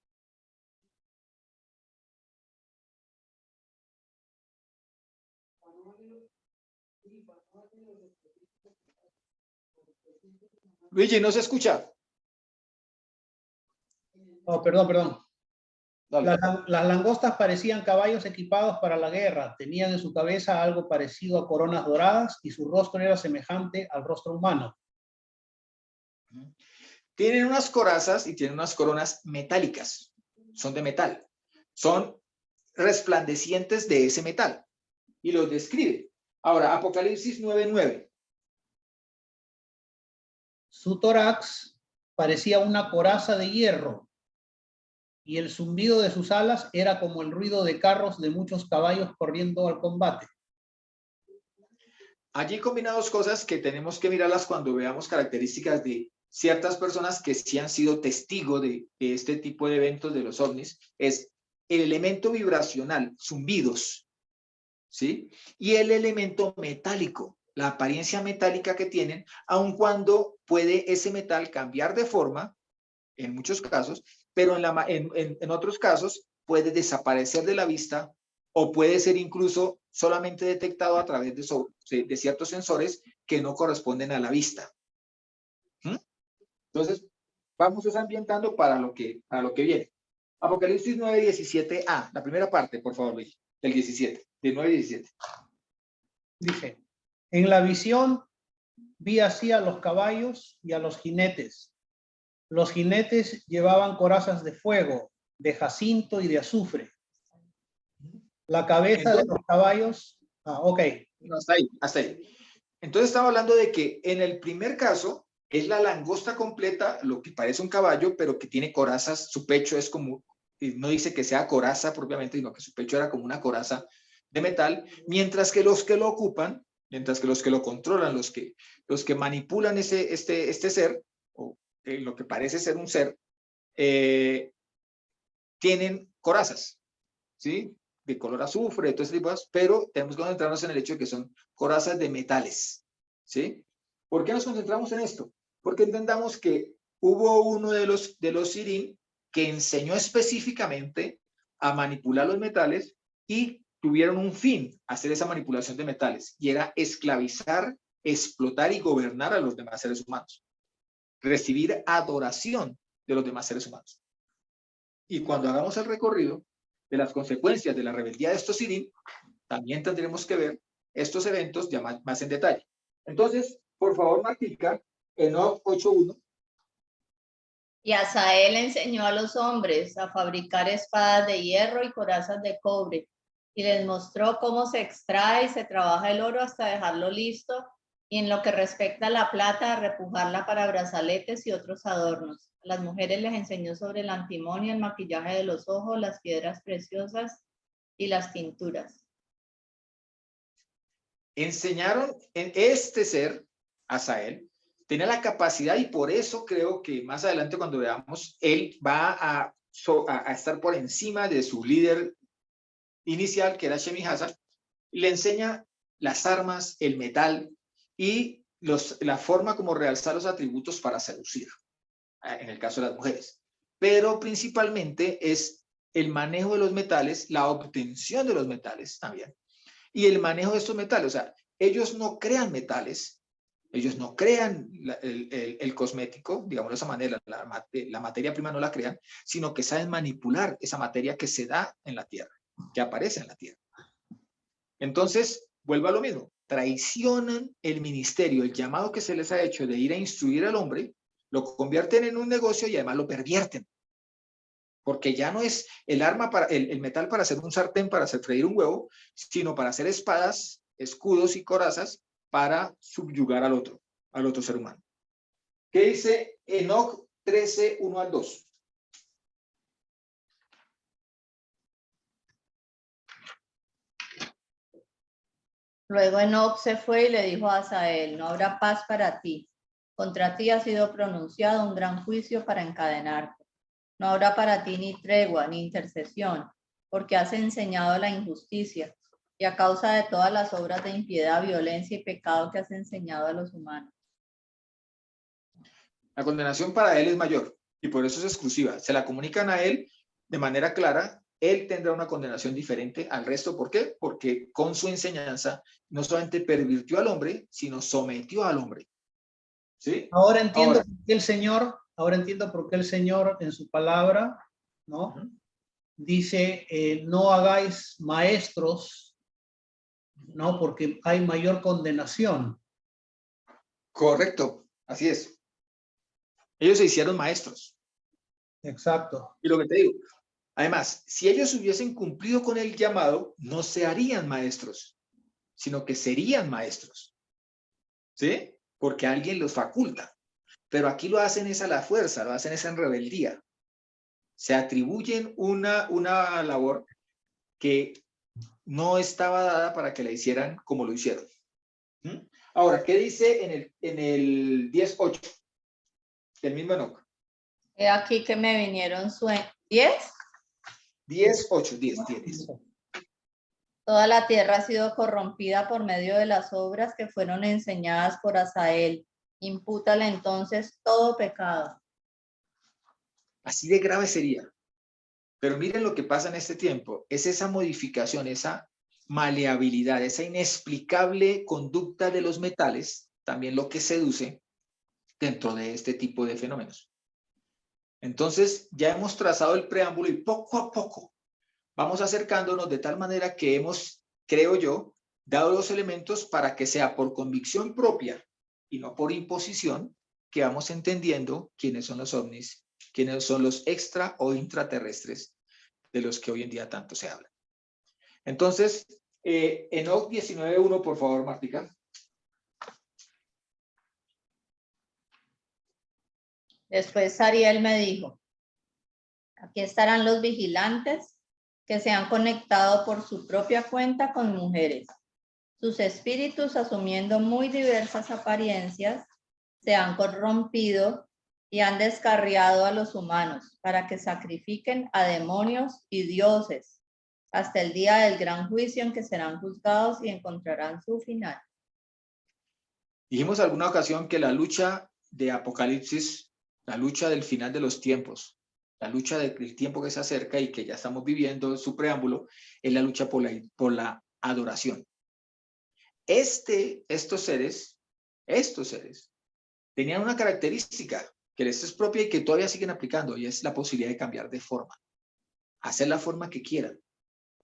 Luigi, ¿no se escucha? Oh, perdón. Dale. Las langostas parecían caballos equipados para la guerra. Tenían en su cabeza algo parecido a coronas doradas y su rostro era semejante al rostro humano. Tienen unas corazas y tienen unas coronas metálicas. Son de metal. Son resplandecientes de ese metal. Y los describe. Ahora, Apocalipsis 9:9. Su tórax parecía una coraza de hierro y el zumbido de sus alas era como el ruido de carros de muchos caballos corriendo al combate. Allí combina 2 cosas que tenemos que mirarlas cuando veamos características de ciertas personas que sí han sido testigos de este tipo de eventos de los ovnis. Es el elemento vibracional, zumbidos, ¿sí? Y el elemento metálico. la apariencia metálica que tienen, aun cuando puede ese metal cambiar de forma, en muchos casos, pero en otros casos puede desaparecer de la vista o puede ser incluso solamente detectado a través de ciertos sensores que no corresponden a la vista. Entonces, vamos ambientando para lo que viene. Apocalipsis 9:17a, la primera parte, por favor, Luis, del 17, del 9:17. Dice, en la visión vi así a los caballos y a los jinetes. Los jinetes llevaban corazas de fuego, de jacinto y de azufre. La cabeza de los caballos... ok. No, hasta ahí. Entonces estamos hablando de que en el primer caso es la langosta completa, lo que parece un caballo, pero que tiene corazas, su pecho es como, no dice que sea coraza propiamente, sino que su pecho era como una coraza de metal, mientras que los que lo ocupan, mientras que los que lo controlan, los que manipulan este ser, o lo que parece ser un ser, tienen corazas, ¿sí? De color azufre, de todo ese tipo de cosas, pero tenemos que concentrarnos en el hecho de que son corazas de metales, ¿sí? ¿Por qué nos concentramos en esto? Porque entendamos que hubo uno de los Sirim que enseñó específicamente a manipular los metales y tuvieron un fin, hacer esa manipulación de metales, y era esclavizar, explotar y gobernar a los demás seres humanos, recibir adoración de los demás seres humanos. Y cuando hagamos el recorrido de las consecuencias de la rebeldía de estos Sirim, también tendremos que ver estos eventos ya más en detalle. Entonces, por favor, Martica, Enoc 8:1. Y Asael enseñó a los hombres a fabricar espadas de hierro y corazas de cobre, y les mostró cómo se extrae y se trabaja el oro hasta dejarlo listo, y en lo que respecta a la plata, a repujarla para brazaletes y otros adornos. A las mujeres les enseñó sobre el antimonio, el maquillaje de los ojos, las piedras preciosas y las tinturas. Enseñaron en este ser, Asael, tenía la capacidad, y por eso creo que más adelante cuando veamos, él va a estar por encima de su líder inicial, que era Shemi-Hazar, le enseña las armas, el metal y la forma como realzar los atributos para seducir, en el caso de las mujeres. Pero principalmente es el manejo de los metales, la obtención de los metales también, y el manejo de estos metales. O sea, ellos no crean metales, ellos no crean el cosmético, digamos de esa manera, la materia prima no la crean, sino que saben manipular esa materia que se da en la tierra, que aparece en la tierra. Entonces, vuelvo a lo mismo, traicionan el ministerio, el llamado que se les ha hecho de ir a instruir al hombre, lo convierten en un negocio y además lo pervierten. Porque ya no es el arma el metal para hacer un sartén, para hacer freír un huevo, sino para hacer espadas, escudos y corazas para subyugar al otro ser humano. ¿Qué dice Enoc 13:1-2? Luego Enoc se fue y le dijo a Asael, no habrá paz para ti. Contra ti ha sido pronunciado un gran juicio para encadenarte. No habrá para ti ni tregua ni intercesión, porque has enseñado la injusticia y a causa de todas las obras de impiedad, violencia y pecado que has enseñado a los humanos. La condenación para él es mayor y por eso es exclusiva. Se la comunican a él de manera clara. Él tendrá una condenación diferente al resto. ¿Por qué? Porque con su enseñanza no solamente pervirtió al hombre, sino sometió al hombre. ¿Sí? Ahora entiendo por qué el Señor en su palabra, ¿no? Dice, no hagáis maestros, ¿no? Porque hay mayor condenación. Correcto, así es. Ellos se hicieron maestros. Exacto. Y lo que te digo, además, si ellos hubiesen cumplido con el llamado, no se harían maestros, sino que serían maestros. ¿Sí? Porque alguien los faculta. Pero aquí lo hacen es a la fuerza, lo hacen es en rebeldía. Se atribuyen una labor que no estaba dada para que la hicieran como lo hicieron. Ahora, ¿qué dice en el 10:8? El mismo Enoc. He aquí que me vinieron sueños. ¿10? 10:8, 10. Toda la tierra ha sido corrompida por medio de las obras que fueron enseñadas por Asael. Impútale entonces todo pecado. Así de grave sería. Pero miren lo que pasa en este tiempo. Es esa modificación, esa maleabilidad, esa inexplicable conducta de los metales, también lo que seduce dentro de este tipo de fenómenos. Entonces, ya hemos trazado el preámbulo y poco a poco vamos acercándonos de tal manera que hemos, creo yo, dado los elementos para que sea por convicción propia y no por imposición que vamos entendiendo quiénes son los ovnis, quiénes son los extra o intraterrestres de los que hoy en día tanto se habla. Entonces, Enoch 19.1, por favor, Martica. Después Ariel me dijo, aquí estarán los vigilantes que se han conectado por su propia cuenta con mujeres. Sus espíritus, asumiendo muy diversas apariencias, se han corrompido y han descarriado a los humanos para que sacrifiquen a demonios y dioses hasta el día del gran juicio en que serán juzgados y encontrarán su final. Dijimos alguna ocasión que la lucha de Apocalipsis, la lucha del final de los tiempos, la lucha del tiempo que se acerca y que ya estamos viviendo su preámbulo, es la lucha por la adoración. Estos seres tenían una característica que les es propia y que todavía siguen aplicando, y es la posibilidad de cambiar de forma, hacer la forma que quieran.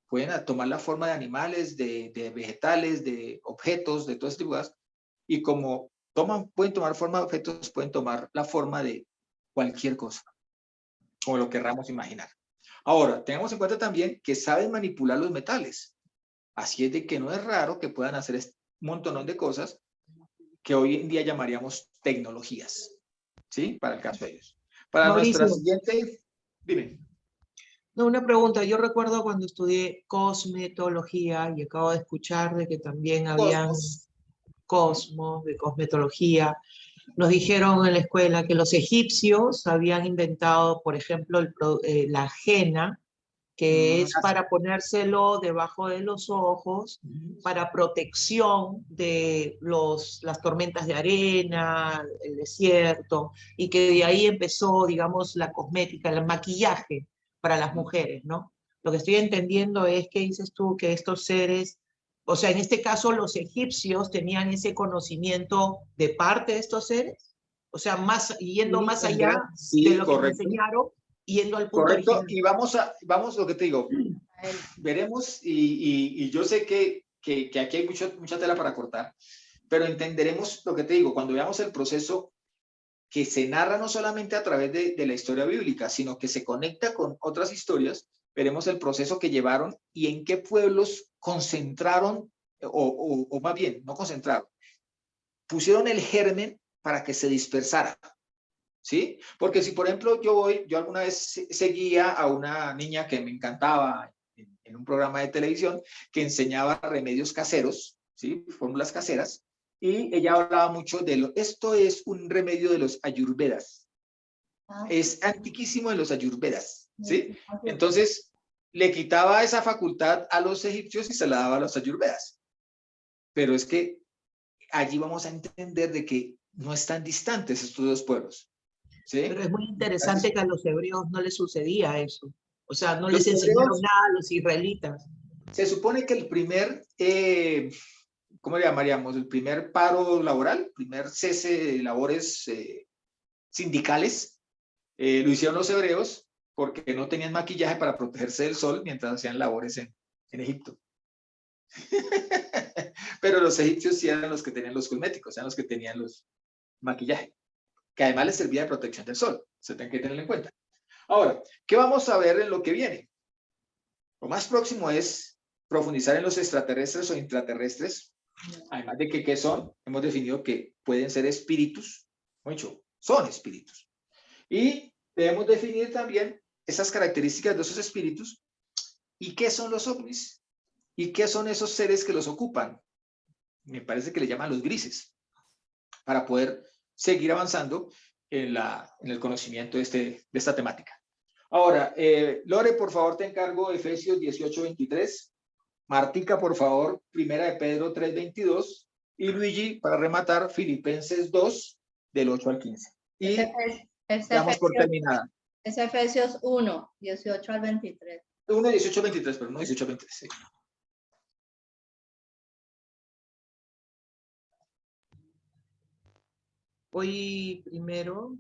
Pueden tomar la forma de animales, de vegetales, de objetos, de todo este tipo de cosas, y como pueden tomar forma de objetos, pueden tomar la forma de cualquier cosa, como lo querramos imaginar. Ahora, tengamos en cuenta también que saben manipular los metales. Así es de que no es raro que puedan hacer un montón de cosas que hoy en día llamaríamos tecnologías, ¿sí? Para el caso de ellos. Para Mauricio, nuestra siguiente, dime. No, una pregunta. Yo recuerdo cuando estudié cosmetología y acabo de escuchar de que también habían cosmos, de cosmetología. Nos dijeron en la escuela que los egipcios habían inventado, por ejemplo, la henna, que es para ponérselo debajo de los ojos, para protección de las tormentas de arena, el desierto, y que de ahí empezó, digamos, la cosmética, el maquillaje para las mujeres, ¿no? Lo que estoy entendiendo es que dices tú que estos seres, o sea, en este caso los egipcios tenían ese conocimiento de parte de estos seres, o sea, yendo más allá de lo que nos enseñaron, yendo al punto Correcto, original. y vamos lo que te digo, veremos, y yo sé que aquí hay mucha tela para cortar, pero entenderemos lo que te digo, cuando veamos el proceso que se narra no solamente a través de la historia bíblica, sino que se conecta con otras historias, veremos el proceso que llevaron y en qué pueblos concentraron, o más bien, no concentraron, pusieron el germen para que se dispersara. ¿Sí? Porque si, por ejemplo, yo alguna vez seguía a una niña que me encantaba en un programa de televisión que enseñaba remedios caseros, ¿sí? Fórmulas caseras, y ella hablaba mucho esto es un remedio de los ayurvedas. Es antiquísimo de los ayurvedas, ¿sí? Entonces, le quitaba esa facultad a los egipcios y se la daba a los ayurvedas. Pero es que allí vamos a entender de que no están distantes estos dos pueblos. ¿Sí? Pero es muy interesante que a los hebreos no les sucedía eso. O sea, no les enseñaron nada a los israelitas. Se supone que el primer, ¿cómo le llamaríamos? El primer paro laboral, primer cese de labores sindicales, lo hicieron los hebreos porque no tenían maquillaje para protegerse del sol mientras hacían labores en Egipto. Pero los egipcios sí eran los que tenían los cosméticos, eran los que tenían los maquillaje, que además les servía de protección del sol. Se tienen que tenerlo en cuenta. Ahora, ¿qué vamos a ver en lo que viene? Lo más próximo es profundizar en los extraterrestres o intraterrestres, además de que ¿qué son? Hemos definido que pueden ser espíritus, mucho, son espíritus. Y debemos definir también esas características de esos espíritus y qué son los ovnis y qué son esos seres que los ocupan. Me parece que le llaman los grises, para poder seguir avanzando en el conocimiento de esta temática. Ahora, Lore, por favor, te encargo Efesios 18:23. Martica, por favor, Primera de Pedro 3:22. Y Luigi, para rematar, Filipenses 2, del 8 al 15. Y damos por terminada. Es Efesios 1, 18 al 23. 1, 18 al 23, pero no 18 al 23. Sí. Voy primero.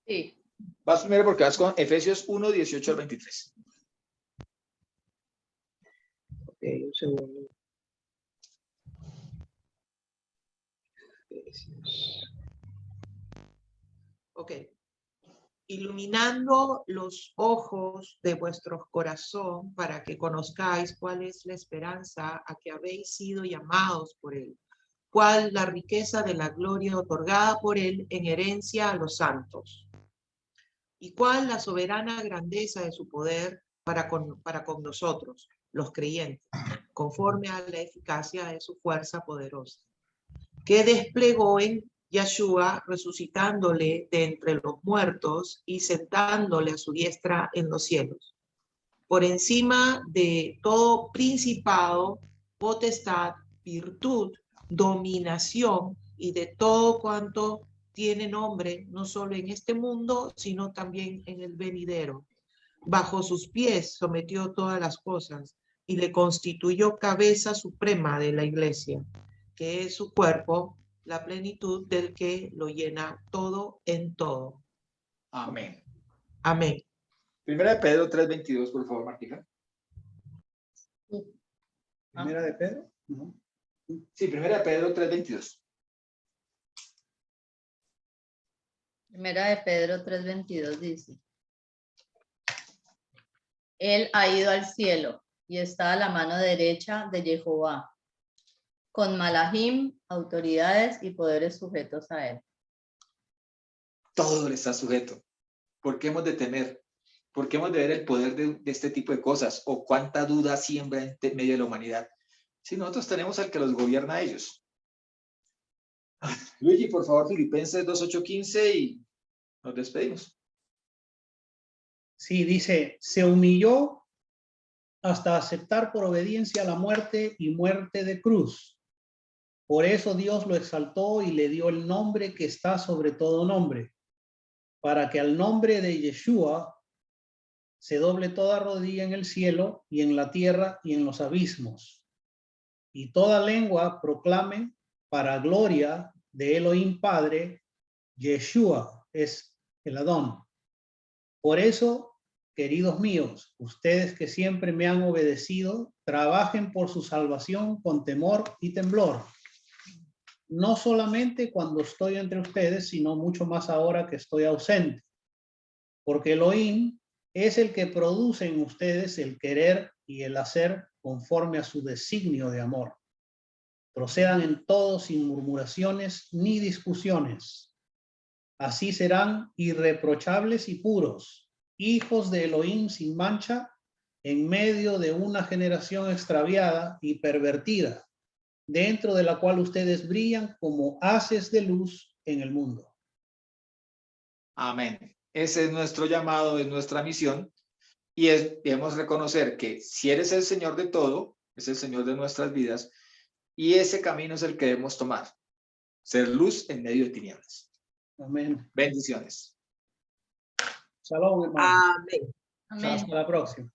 Sí. Vas primero porque vas con Efesios 1, 18 al 23. Ok, un segundo. Ok. Iluminando los ojos de vuestro corazón para que conozcáis cuál es la esperanza a que habéis sido llamados por él, cuál la riqueza de la gloria otorgada por él en herencia a los santos, y cuál la soberana grandeza de su poder para con nosotros, los creyentes, conforme a la eficacia de su fuerza poderosa, que desplegó en Yahshua, resucitándole de entre los muertos y sentándole a su diestra en los cielos, por encima de todo principado, potestad, virtud, dominación y de todo cuanto tiene nombre, no solo en este mundo, sino también en el venidero. Bajo sus pies sometió todas las cosas y le constituyó cabeza suprema de la iglesia, que es su cuerpo, la plenitud del que lo llena todo en todo. Amén. Amén. Primera de Pedro 3:22, por favor, Martica. ¿Primera de Pedro? No. Sí, Primera de Pedro 3:22. Primera de Pedro 3:22 dice: Él ha ido al cielo y está a la mano derecha de Jehová, con Malahim, autoridades y poderes sujetos a él. Todo le está sujeto. ¿Por qué hemos de temer? ¿Por qué hemos de ver el poder de este tipo de cosas? ¿O cuánta duda siembra en medio de la humanidad? Si nosotros tenemos al que los gobierna a ellos. Luigi, por favor, Filipenses 2, 8, 15 y nos despedimos. Sí, dice, se humilló hasta aceptar por obediencia la muerte y muerte de cruz. Por eso Dios lo exaltó y le dio el nombre que está sobre todo nombre, para que al nombre de Yeshua se doble toda rodilla en el cielo y en la tierra y en los abismos, y toda lengua proclame para gloria de Elohim Padre, Yeshua es el Adón. Por eso, queridos míos, ustedes que siempre me han obedecido, trabajen por su salvación con temor y temblor. No solamente cuando estoy entre ustedes, sino mucho más ahora que estoy ausente. Porque Elohim es el que produce en ustedes el querer y el hacer conforme a su designio de amor. Procedan en todo sin murmuraciones ni discusiones. Así serán irreprochables y puros, hijos de Elohim sin mancha, en medio de una generación extraviada y pervertida, dentro de la cual ustedes brillan como haces de luz en el mundo. Amén. Ese es nuestro llamado, es nuestra misión. Y debemos reconocer que si eres el Señor de todo, es el Señor de nuestras vidas, y ese camino es el que debemos tomar. Ser luz en medio de tinieblas. Amén. Bendiciones. Shalom, hermano. Amén. Amén. Hasta la próxima.